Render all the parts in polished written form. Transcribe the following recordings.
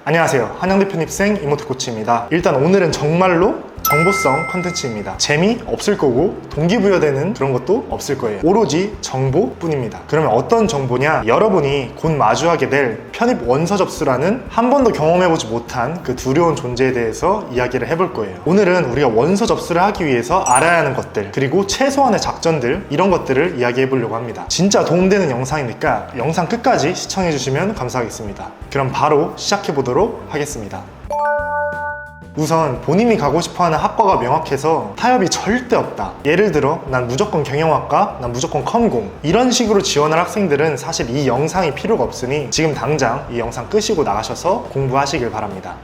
안녕하세요, 한양대 편입생 이모트 코치입니다. 일단 오늘은 정말로 정보성 컨텐츠입니다. 재미없을 거고 동기부여되는 그런 것도 없을 거예요. 오로지 정보뿐입니다. 그러면 어떤 정보냐? 여러분이 곧 마주하게 될 편입 원서 접수라는 한 번도 경험해보지 못한 그 두려운 존재에 대해서 이야기를 해볼 거예요. 오늘은 우리가 원서 접수를 하기 위해서 알아야 하는 것들, 그리고 최소한의 작전들, 이런 것들을 이야기해 보려고 합니다. 진짜 도움되는 영상이니까 영상 끝까지 시청해 주시면 감사하겠습니다. 그럼 바로 시작해 보도록 하겠습니다. 우선 본인이 가고 싶어하는 학과가 명확해서 타협이 절대 없다. 예를 들어 난 무조건 경영학과, 난 무조건 컴공, 이런 식으로 지원할 학생들은 사실 이 영상이 필요가 없으니 지금 당장 이 영상 끄시고 나가셔서 공부하시길 바랍니다.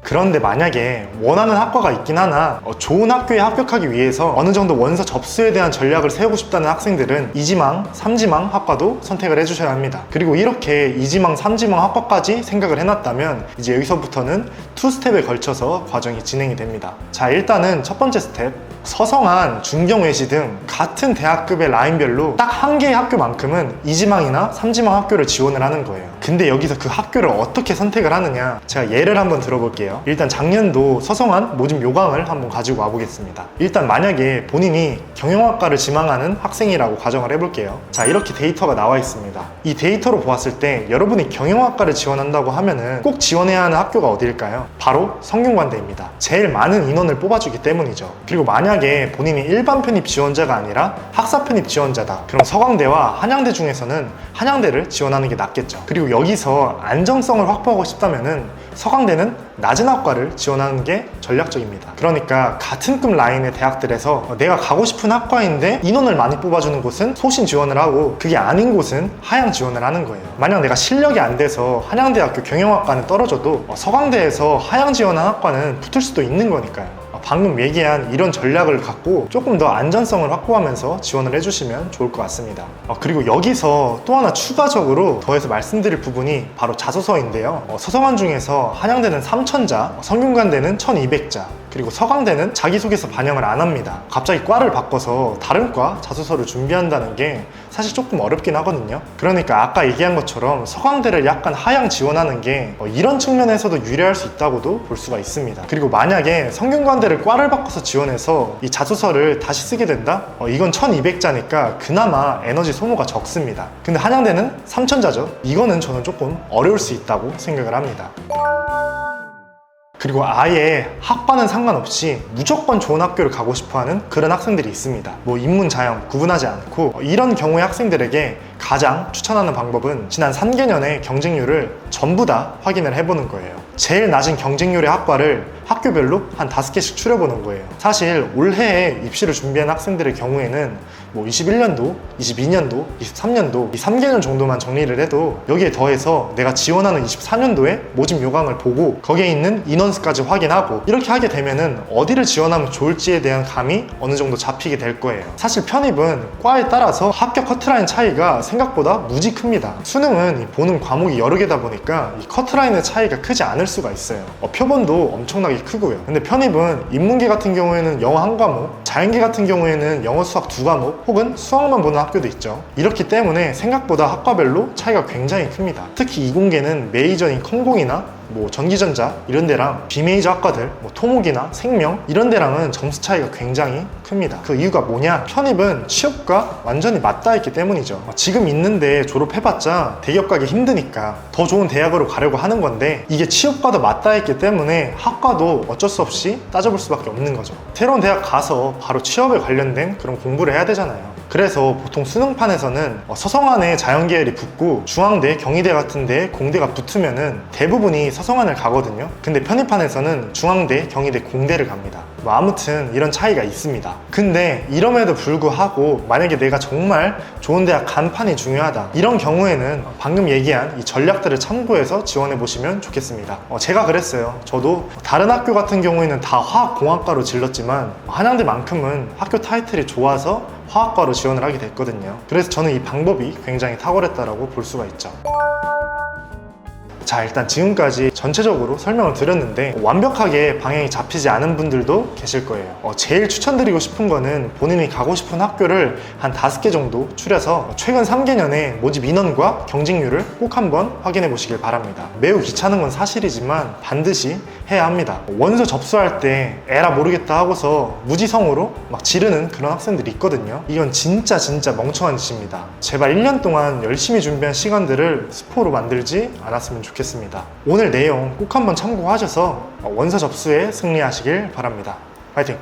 그런데 만약에 원하는 학과가 있긴 하나 좋은 학교에 합격하기 위해서 어느 정도 원서 접수에 대한 전략을 세우고 싶다는 학생들은 2지망, 3지망 학과도 선택을 해주셔야 합니다. 그리고 이렇게 2지망, 3지망 학과까지 생각을 해놨다면 이제 여기서부터는 2스텝에 걸쳐서 과정이 진행이 됩니다. 자, 일단은 첫 번째 스텝, 서성한, 중경외시 등 같은 대학급의 라인별로 딱 한 개의 학교만큼은 2지망이나 3지망 학교를 지원을 하는 거예요. 근데 여기서 그 학교를 어떻게 선택을 하느냐, 제가 예를 한번 들어볼게요. 일단 작년도 서성한 모집 요강을 한번 가지고 와보겠습니다. 일단 만약에 본인이 경영학과를 지망하는 학생이라고 가정을 해볼게요. 자, 이렇게 데이터가 나와 있습니다. 이 데이터로 보았을 때 여러분이 경영학과를 지원한다고 하면은 꼭 지원해야 하는 학교가 어디일까요? 바로 성균관대입니다. 제일 많은 인원을 뽑아주기 때문이죠. 그리고 만약에 본인이 일반 편입 지원자가 아니라 학사 편입 지원자다, 그럼 서강대와 한양대 중에서는 한양대를 지원하는 게 낫겠죠. 그리고 여기서 안정성을 확보하고 싶다면은 서강대는 낮은 학과를 지원하는 게 전략적입니다. 그러니까 같은 급 라인의 대학들에서 내가 가고 싶은 학과인데 인원을 많이 뽑아주는 곳은 소신 지원을 하고, 그게 아닌 곳은 하향 지원을 하는 거예요. 만약 내가 실력이 안 돼서 한양대학교 경영학과는 떨어져도 서강대에서 하향 지원한 학과는 붙을 수도 있는 거니까요. 방금 얘기한 이런 전략을 갖고 조금 더 안전성을 확보하면서 지원을 해주시면 좋을 것 같습니다. 그리고 여기서 또 하나 추가적으로 더해서 말씀드릴 부분이 바로 자소서인데요. 서성한 중에서 한양대는 3,000자, 성균관대는 1,200자, 그리고 서강대는 자기소개서 반영을 안 합니다. 갑자기 과를 바꿔서 다른 과 자소서를 준비한다는 게 사실 조금 어렵긴 하거든요. 그러니까 아까 얘기한 것처럼 서강대를 약간 하향 지원하는 게 이런 측면에서도 유리할 수 있다고도 볼 수가 있습니다. 그리고 만약에 성균관대를 과를 바꿔서 지원해서 이 자소서를 다시 쓰게 된다? 이건 1,200자니까 그나마 에너지 소모가 적습니다. 근데 한양대는 3,000자죠. 이거는 저는 조금 어려울 수 있다고 생각을 합니다. 그리고 아예 학과는 상관없이 무조건 좋은 학교를 가고 싶어하는 그런 학생들이 있습니다. 뭐 인문, 자영 구분하지 않고, 이런 경우의 학생들에게 가장 추천하는 방법은 지난 3개년의 경쟁률을 전부 다 확인을 해보는 거예요. 제일 낮은 경쟁률의 학과를 학교별로 한 5개씩 추려보는 거예요. 사실 올해에 입시를 준비한 학생들의 경우에는 뭐 21년도, 22년도, 23년도 이 3개년 정도만 정리를 해도 여기에 더해서 내가 지원하는 24년도에 모집 요강을 보고 거기에 있는 인원수까지 확인하고, 이렇게 하게 되면은 어디를 지원하면 좋을지에 대한 감이 어느 정도 잡히게 될 거예요. 사실 편입은 과에 따라서 합격 커트라인 차이가 생각보다 무지 큽니다. 수능은 보는 과목이 여러 개다 보니까 이 커트라인의 차이가 크지 않을 수가 있어요. 표본도 엄청나게 크고요. 근데 편입은 인문계 같은 경우에는 영어 한 과목, 자연계 같은 경우에는 영어, 수학 2과목, 혹은 수학만 보는 학교도 있죠. 이렇기 때문에 생각보다 학과별로 차이가 굉장히 큽니다. 특히 이공계는 메이저인 컴공이나 뭐 전기전자 이런 데랑 비메이저 학과들, 뭐 토목이나 생명 이런 데랑은 점수 차이가 굉장히 큽니다. 그 이유가 뭐냐? 편입은 취업과 완전히 맞닿아 있기 때문이죠. 지금 있는데 졸업해봤자 대기업 가기 힘드니까 더 좋은 대학으로 가려고 하는 건데, 이게 취업과도 맞닿아 있기 때문에 학과도 어쩔 수 없이 따져볼 수밖에 없는 거죠. 새로운 대학 가서 바로 취업에 관련된 그런 공부를 해야 되잖아요. 그래서 보통 수능판에서는 서성한에 자연계열이 붙고 중앙대, 경희대 같은 데 공대가 붙으면은 대부분이 서성한을 가거든요. 근데 편입판에서는 중앙대, 경희대, 공대를 갑니다. 뭐 아무튼 이런 차이가 있습니다. 근데 이럼에도 불구하고 만약에 내가 정말 좋은 대학 간판이 중요하다, 이런 경우에는 방금 얘기한 이 전략들을 참고해서 지원해 보시면 좋겠습니다. 제가 그랬어요. 저도 다른 학교 같은 경우에는 다 화학공학과로 질렀지만 한양대만큼은 학교 타이틀이 좋아서 화학과로 지원을 하게 됐거든요. 그래서 저는 이 방법이 굉장히 탁월했다라고 볼 수가 있죠. 자, 일단 지금까지 전체적으로 설명을 드렸는데 완벽하게 방향이 잡히지 않은 분들도 계실 거예요. 제일 추천드리고 싶은 거는 본인이 가고 싶은 학교를 한 5개 정도 추려서 최근 3개년의 모집 인원과 경쟁률을 꼭 한번 확인해 보시길 바랍니다. 매우 귀찮은 건 사실이지만 반드시 해야 합니다. 원서 접수할 때 에라 모르겠다 하고서 무지성으로 막 지르는 그런 학생들이 있거든요. 이건 진짜 멍청한 짓입니다. 제발 1년 동안 열심히 준비한 시간들을 스포로 만들지 않았으면 좋겠습니다. 오늘 내용 꼭 한번 참고하셔서 원서 접수에 승리하시길 바랍니다. 파이팅!